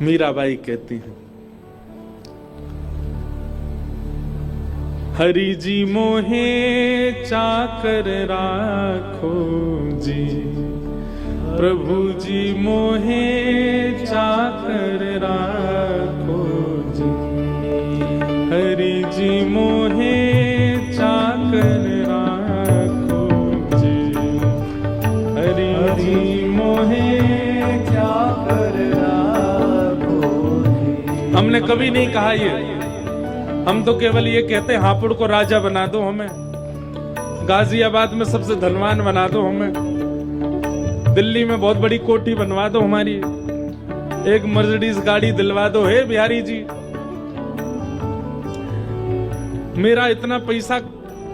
मीराबाई कहती हैं, हरि जी मोहे चाकर राखो जी, प्रभु जी मोहे चाकर राखो जी, हरि जी मोहे चाकर राखो जी, हरि जी मोहे चाकर राखो जी। हमने कभी नहीं कहा ये, हम तो केवल ये कहते हैं हापुड़ को राजा बना दो हमें, गाजियाबाद में सबसे धनवान बना दो हमें, दिल्ली में बहुत बड़ी कोठी बनवा दो हमारी, एक मर्सिडीज गाड़ी दिलवा दो, हे बिहारी जी। मेरा इतना पैसा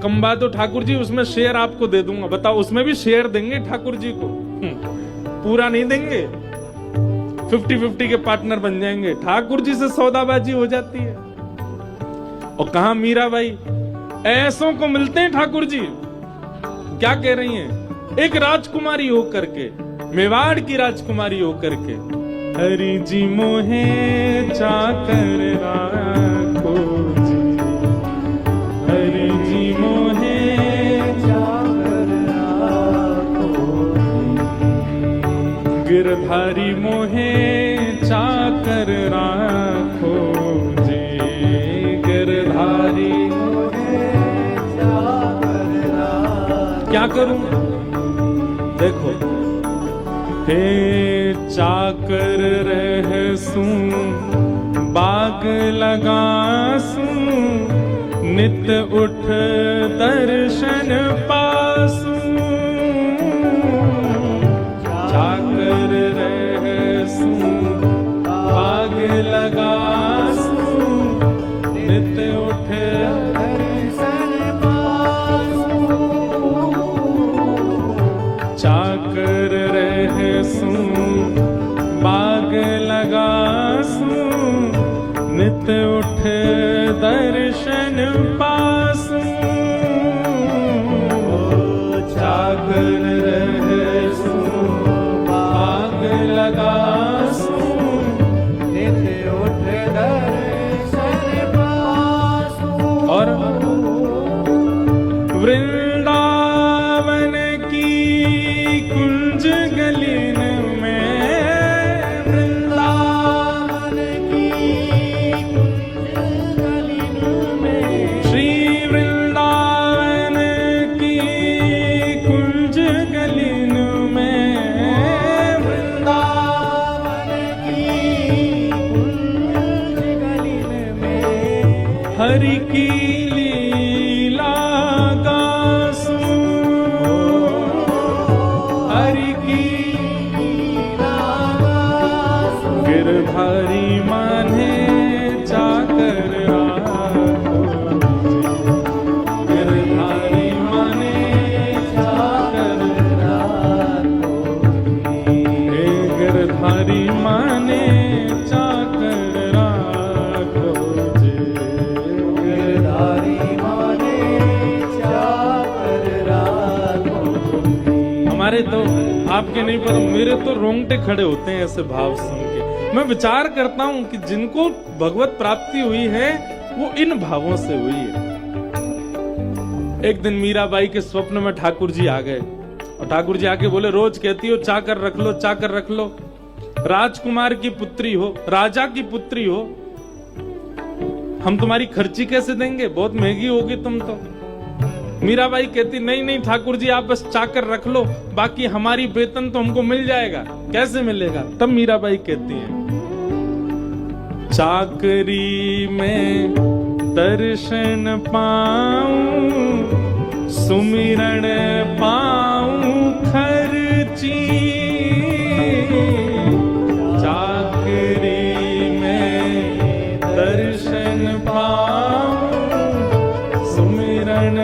कमवा दो ठाकुर जी, उसमें शेयर आपको दे दूंगा। बताओ, उसमें भी शेयर देंगे ठाकुर जी को? पूरा नहीं देंगे, 50-50 के पार्टनर बन जाएंगे। ठाकुर जी से सौदाबाजी हो जाती है। और कहा मीराबाई, ऐसों को मिलते हैं ठाकुर जी। क्या कह रही हैं? एक राजकुमारी होकर के, मेवाड़ की राजकुमारी होकर के, हरि जी मोहे चाकर राखो जी, हरि जी मोहे चाकर राखो जी, गिरधारी मोहे चाकर राखो जी, गिरधारी मोहे चाकर राखो। क्या करूं? देखो, हे चाकर रहसूं बाग लगासूं, नित उठ दर्शन पासूं, चाकर रहसूं बाग लगासूं, नित उठ दर्शन पासूं, चाकर रहसूं बाग लगासूं, नित उठ दर्शन पासूं, चाकर रहसूं बाग लगासूं, नित उठ दर्शन पासूं। और वृंदावन की कुंज गलीन में, वृंदावन की कुंज गलीन में, श्री वृंदावन की कुंज गलीन में, वृंदावन की कुंज गलीन में, हरि की लीला गासूं, हरि की लीला गासूं, गिरधारी माने चाकर राखो जी, गिरधारी माने चाकर राखो जी, हे गिरधारी माने चाकर राखो जी, गिरधारी माने चाकर राखो जी। हमारे तो, आपके नहीं पर मेरे तो रोंगटे खड़े होते हैं ऐसे भाव सुन के। मैं विचार करता हूं कि जिनको भगवत प्राप्ति हुई है वो इन भावों से हुई है। एक दिन मीराबाई के स्वप्न में ठाकुर जी आ गए और ठाकुर जी आके बोले, रोज कहती हो चाकर रख लो, चाकर रख लो, राजकुमार की पुत्री हो, राजा की पुत्री हो, हम तुम्हारी खर्ची कैसे देंगे? बहुत महंगी होगी तुम तो। मीराबाई कहती, नहीं नहीं ठाकुर जी, आप बस चाकर रख लो, बाकी हमारी वेतन तो हमको मिल जाएगा। कैसे मिलेगा? तब मीराबाई कहती है, चाकरी में दर्शन पाऊं, सुमिरन पाऊं खर्ची, चाकरी में दर्शन पाऊं, सुमिरन।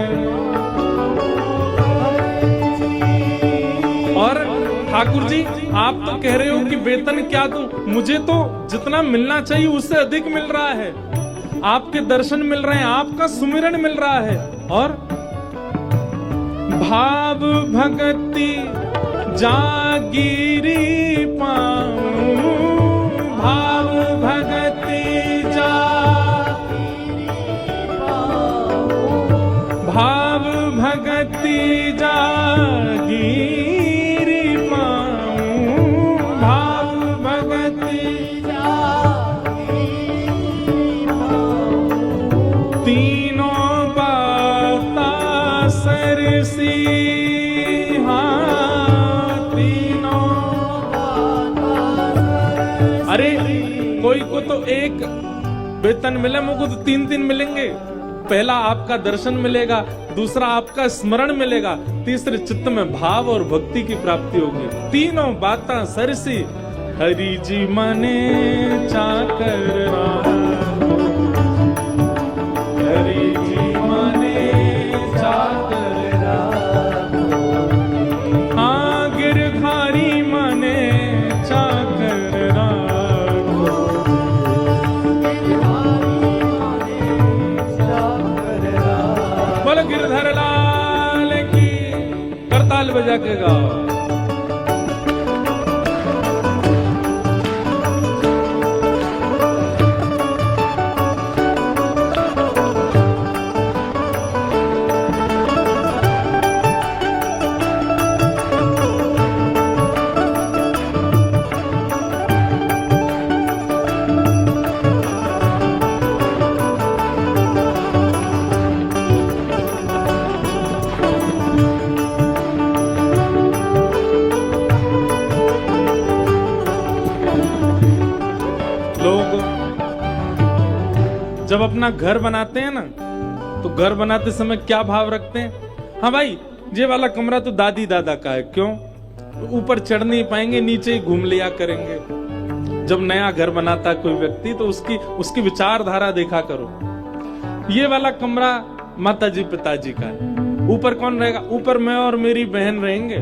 और ठाकुर जी, आप तो कह रहे हो कि वेतन क्या दूं, मुझे तो जितना मिलना चाहिए उससे अधिक मिल रहा है। आपके दर्शन मिल रहे हैं, आपका सुमिरन मिल रहा है, और भाव भक्ति जागीरी पाऊं, भाव अरे कोई को तो एक वेतन मिले, मुझको तो 3 मिलेंगे। पहला आपका दर्शन मिलेगा, दूसरा आपका स्मरण मिलेगा, तीसरे चित्त में भाव और भक्ति की प्राप्ति होगी। तीनों बातें सरसी हरि जी मने चाकर राखो, हरि जी मने चाकर राखो। हाँ गिरधारी मने चाकर राखो, बोलो गिरधर लाल की। करताल बजा के गाओ। जब अपना घर बनाते हैं ना, तो घर बनाते समय क्या भाव रखते हैं? हाँ भाई, ये वाला कमरा तो दादी दादा का है, क्यों? ऊपर चढ़ नहीं पाएंगे, नीचे ही घूम लिया करेंगे। जब नया घर बनाता है कोई व्यक्ति, तो उसकी विचारधारा देखा करो। ये वाला कमरा माताजी पिताजी का है, ऊपर कौन रहेगा? ऊपर मैं और मेरी बहन रहेंगे।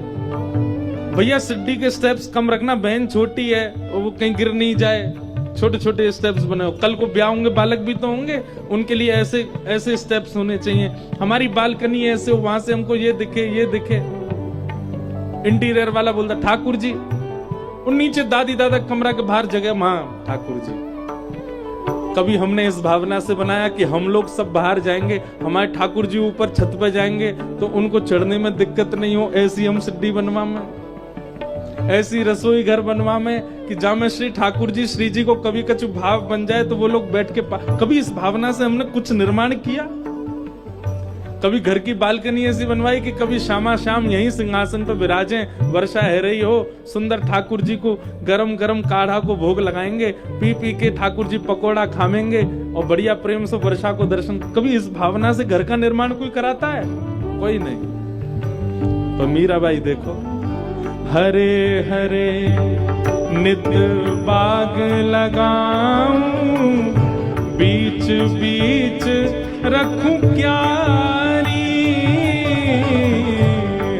भैया सीढ़ी के स्टेप्स कम रखना, बहन छोटी है और वो कहीं गिर नहीं जाए, छोटे छोटे स्टेप्स बनाओ। कल को ब्याह होंगे, बालक भी तो होंगे, उनके लिए ऐसे ऐसे स्टेप्स होने चाहिए। हमारी बालकनी ऐसे हो, वहां से हमको ये दिखे ये दिखे। इंटीरियर वाला बोलता ठाकुर जी, और नीचे दादी दादा कमरा के बाहर जगह, मां ठाकुर जी। कभी हमने इस भावना से बनाया कि हम लोग सब बाहर जाएंगे, हमारे ठाकुर जी ऊपर छत पे जाएंगे तो उनको चढ़ने में दिक्कत नहीं हो, ऐसी हम सिद्धि बनवा में, ऐसी रसोई घर बनवा में कि जहां में श्री ठाकुर जी श्री जी को कभी कछु भाव बन जाए तो वो लोग बैठ के कभी इस भावना से हमने कुछ निर्माण किया? कभी घर की बालकनी ऐसी बनवाई कि कभी शामा शाम यहीं सिंहासन पर विराजें, वर्षा है रही हो, सुंदर ठाकुर जी को गरम गरम काढ़ा को भोग लगाएंगे, पी पी के ठाकुर जी पकोड़ा खामेंगे और बढ़िया प्रेम से वर्षा को दर्शन। कभी इस भावना से घर का निर्माण कोई कराता है? कोई नहीं। तो मीराबाई देखो, हरे हरे नित बाग लगाऊं, बीच बीच रखूं क्यारी।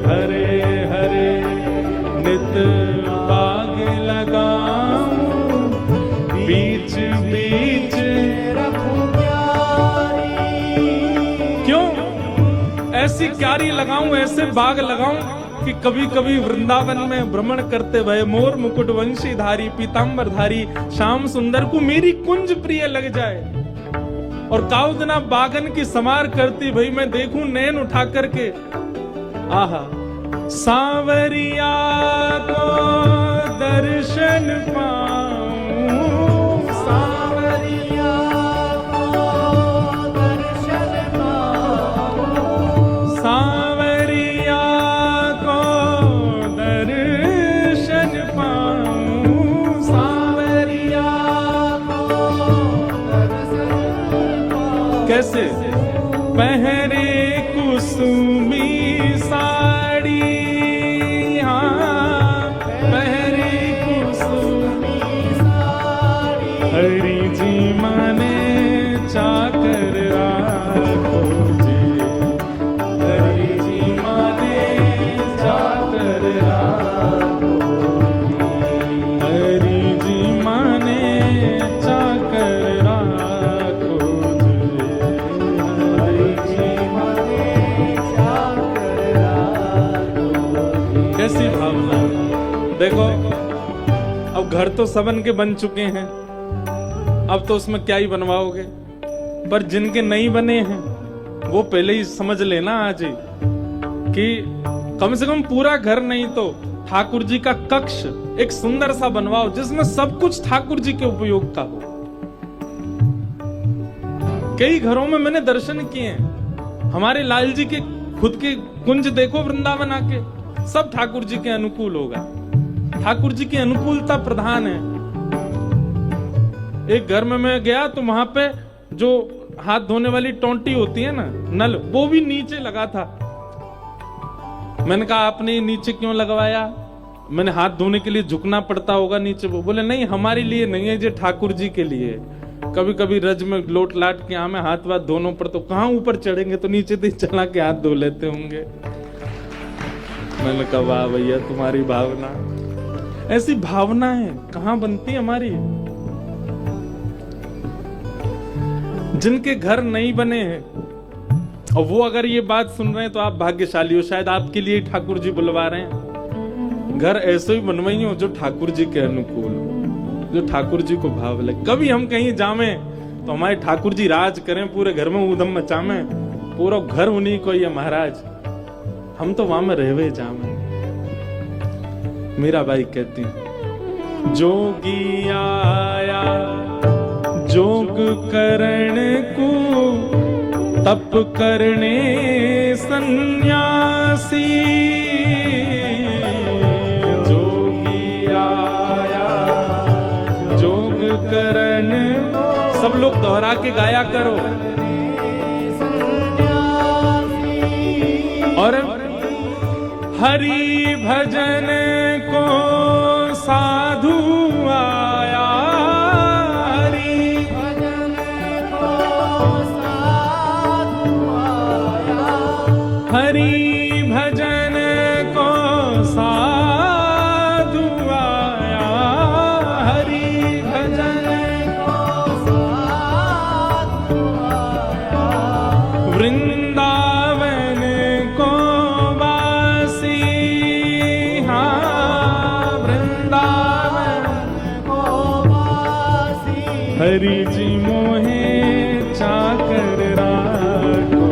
हरे हरे नित बाग लगाऊं, बीच बीच रखूं क्यारी। क्यों ऐसी क्यारी लगाऊं, ऐसे बाग लगाऊं कि कभी कभी वृंदावन में भ्रमण करते हुए मोर मुकुट वंशी धारी पीताम्बर धारी श्याम सुंदर को मेरी कुंज प्रिय लग जाए, और काउदना बागन की समार करती भई मैं देखूं नैन उठा करके। आहा, सांवरिया को दर्शन पाऊं, सांवरिया को दर्शन पाऊं, सांवरिया कैसे? पहरे कुसुमी साड़ी, हाँ पहरे कुसुमी साड़ी। हरि जी माने चाकर राखो जी, हरि जी माने चाकर राखो, हरि जी माने चाकर राखो। कैसी भावना! देखो, अब घर तो सबन के बन चुके हैं, अब तो उसमें क्या ही बनवाओगे। पर जिनके नहीं बने हैं वो पहले ही समझ लेना आज ही कि कम से कम पूरा घर नहीं तो ठाकुर जी का कक्ष एक सुंदर सा बनवाओ, जिसमें सब कुछ ठाकुर जी के उपयोग का हो। कई घरों में मैंने दर्शन किए हैं, हमारे लाल जी के खुद के कुंज देखो वृंदावन आके, सब ठाकुर जी के अनुकूल होगा। ठाकुर जी की अनुकूलता प्रधान है। एक घर में मैं गया तो वहां पे जो हाथ धोने वाली टोंटी होती है ना, नल, वो भी नीचे लगा था। मैंने कहा आपने ये नीचे क्यों लगवाया? मैंने हाथ धोने के लिए झुकना पड़ता होगा नीचे। वो बोले नहीं, हमारे लिए नहीं है, ये ठाकुर जी के लिए। कभी कभी रज में लोट लाट के हमें हाथ वाथ दोनों पर, तो कहाँ ऊपर चढ़ेंगे, तो नीचे तो चला के हाथ धो लेते होंगे। मैंने कहा वाह भैया तुम्हारी भावना। ऐसी भावनाएं कहाँ बनती हमारी? जिनके घर नहीं बने हैं और वो अगर ये बात सुन रहे हैं तो आप भाग्यशाली हो, शायद आपके लिए ठाकुर जी बुलवा रहे हैं। घर ऐसे ही बनवाई हो जो ठाकुर जी के अनुकूल हो, जो ठाकुर जी को भाव लगे। कभी हम कहीं जावे तो हमारे ठाकुर जी राज करें, पूरे घर में ऊधम मचावे, पूरा घर उन्हीं को ये महाराज, हम तो वहां में रहवे जावे। मीरा बाई कहती जोगी आया जोग करण को, तप करने सन्यासी। जोगी आया जोग करण, सब लोग दोहरा के गाया करो। और हरि भजन को साधु आया, हरि भजन को साधु आया, हरि भजन को साधु आया। वृंदावन को वासी, हाँ वृंदावन को वासी, हरि जी मोहे चाकर राखो।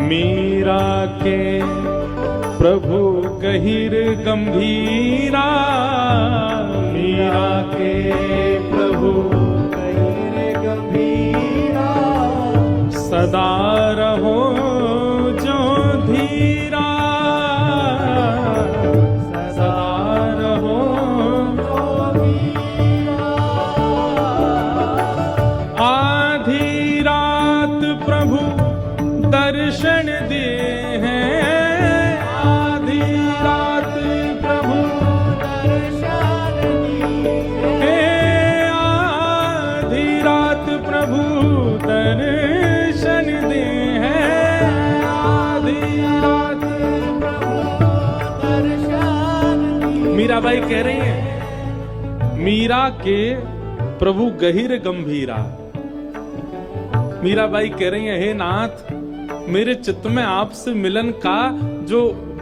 मीरा के प्रभु गहिर गंभीरा, मीरा के प्रभु गहिर गंभीरा, सदा रहो जो धीरा, सदा रहो जो धीरा। आधी रात प्रभु दर्शन दे हैं, आधी रात प्रभु दर्शन दे, आधी रात प्रभु दर्शन दे हैं, आधी रात प्रभु दर्शन दे। मीराबाई कह रही हैं मीरा के प्रभु गहिर गंभीरा। मीराबाई कह रही है हे नाथ, मेरे चित्त में आपसे मिलन का जो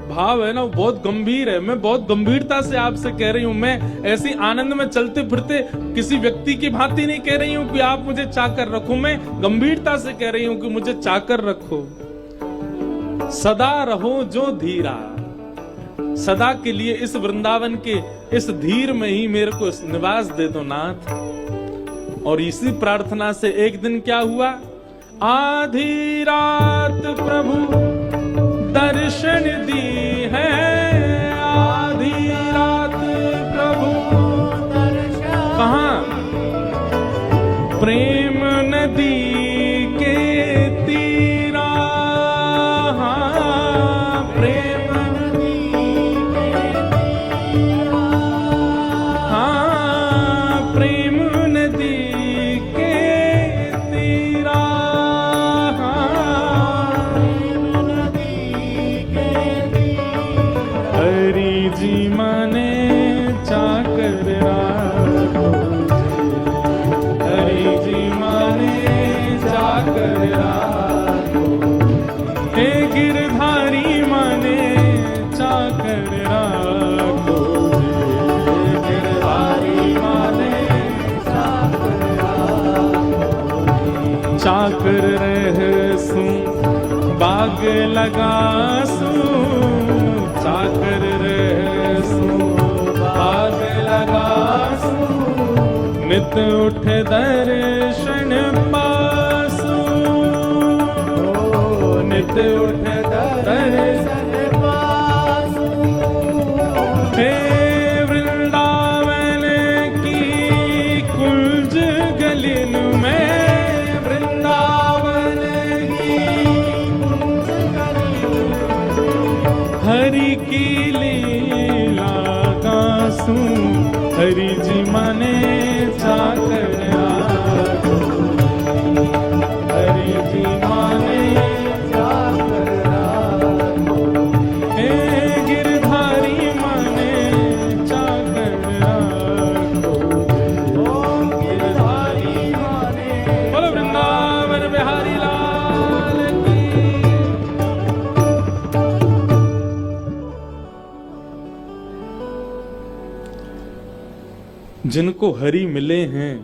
भाव है ना वो बहुत गंभीर है। मैं बहुत गंभीरता से आपसे कह रही हूँ। मैं ऐसी आनंद में चलते फिरते किसी व्यक्ति की भांति नहीं कह रही हूँ कि आप मुझे चाकर रखो। मैं गंभीरता से कह रही हूँ कि मुझे चाकर रखो। सदा रहो जो धीरा, सदा के लिए इस वृंदावन के इस धीर में ही मेरे को निवास दे दो नाथ। और इसी प्रार्थना से एक दिन क्या हुआ, आधी रात प्रभु दर्शन दी है, आधी रात प्रभु दर्शन। कहाँ? प्रेम नदी के तीरा, हाँ प्रेम नदी के तीरा, हाँ प्रेम नदी के तीरा, हरि जी माने चाकर राखो, हरि जी माने चाकर राखो, हे गिरधारी माने चाकर राखो, गिरधारी माने चाकर राखो। चाकर रह सू बाग लगा सू, नित उठ दर्शन पासु, नित उठ दर्शन पासु। हे वृंदावन की कुंज गलिन में, वृंदावन की कुंज गलिन में, हरि की लीला गासूं, हरि जी माने चाकर आगो, हरि जी माने चाकर आगो। हे गिरधारी माने चाकर आगो, ओ गिरधारी माने। बोलो वृंदावन बिहारी लाल की। जिनको हरि मिले हैं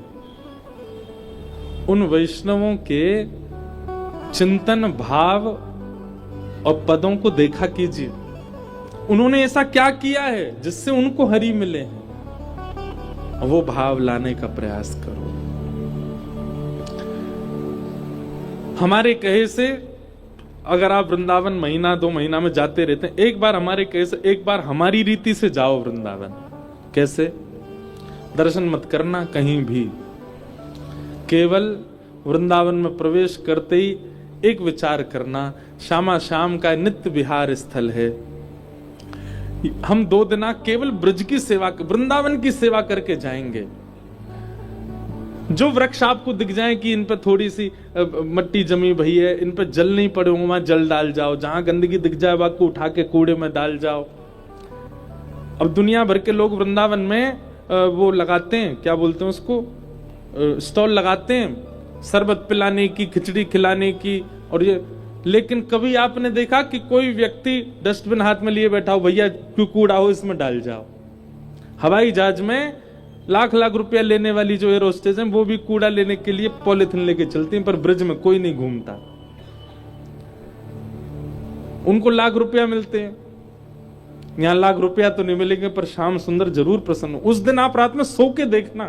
उन वैष्णवों के चिंतन भाव और पदों को देखा कीजिए। उन्होंने ऐसा क्या किया है जिससे उनको हरि मिले हैं, वो भाव लाने का प्रयास करो। हमारे कहे से अगर आप वृंदावन महीना 2 महीना में जाते रहते हैं, एक बार हमारे कहे से, एक बार हमारी रीति से जाओ वृंदावन। कैसे? दर्शन मत करना कहीं भी, केवल वृंदावन में प्रवेश करते ही एक विचार करना, श्यामा श्याम का नित्य विहार स्थल है। हम 2 दिन केवल ब्रज की सेवा, वृंदावन की सेवा करके जाएंगे। जो वृक्ष आपको दिख जाए कि इन पर थोड़ी सी मट्टी जमी भई है, इन पर जल नहीं पड़े होंगे, वहां जल डाल जाओ। जहां गंदगी दिख जाए वहां को उठा के कूड़े में डाल जाओ। अब दुनिया भर के लोग वृंदावन में वो लगाते हैं, क्या बोलते हैं उसको, स्टॉल लगाते हैं शरबत पिलाने की, खिचड़ी खिलाने की, और ये। लेकिन कभी आपने देखा कि कोई व्यक्ति डस्टबिन हाथ में लिए बैठा हो, भैया क्यों कूड़ा हो इसमें डाल जाओ। हवाई जहाज में लाख लाख रुपया लेने वाली जो एयर होस्टेस हैं, वो भी कूड़ा लेने के लिए पॉलिथीन लेके चलती हैं, पर ब्रिज में कोई नहीं घूमता। उनको लाख रुपया मिलते हैं, यहां लाख रुपया तो नहीं मिलेंगे, पर श्याम सुंदर जरूर प्रसन्न। उस दिन आप रात में सो के देखना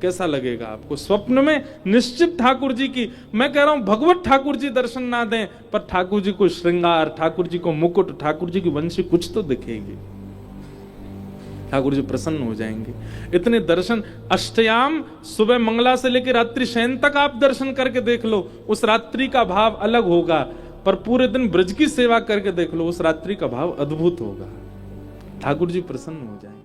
कैसा लगेगा आपको। स्वप्न में निश्चित ठाकुर जी की, मैं कह रहा हूं भगवत ठाकुर जी दर्शन ना दें, पर ठाकुर जी को श्रृंगार, ठाकुर जी को मुकुट, ठाकुर जी की वंशी कुछ तो दिखेगी। ठाकुर जी प्रसन्न हो जाएंगे। इतने दर्शन अष्टयाम, सुबह मंगला से लेकर रात्रि शयन तक आप दर्शन करके देख लो, उस रात्रि का भाव अलग होगा। पर पूरे दिन ब्रज की सेवा करके देख लो, उस रात्रि का भाव अद्भुत होगा। ठाकुर जी प्रसन्न हो जाएंगे।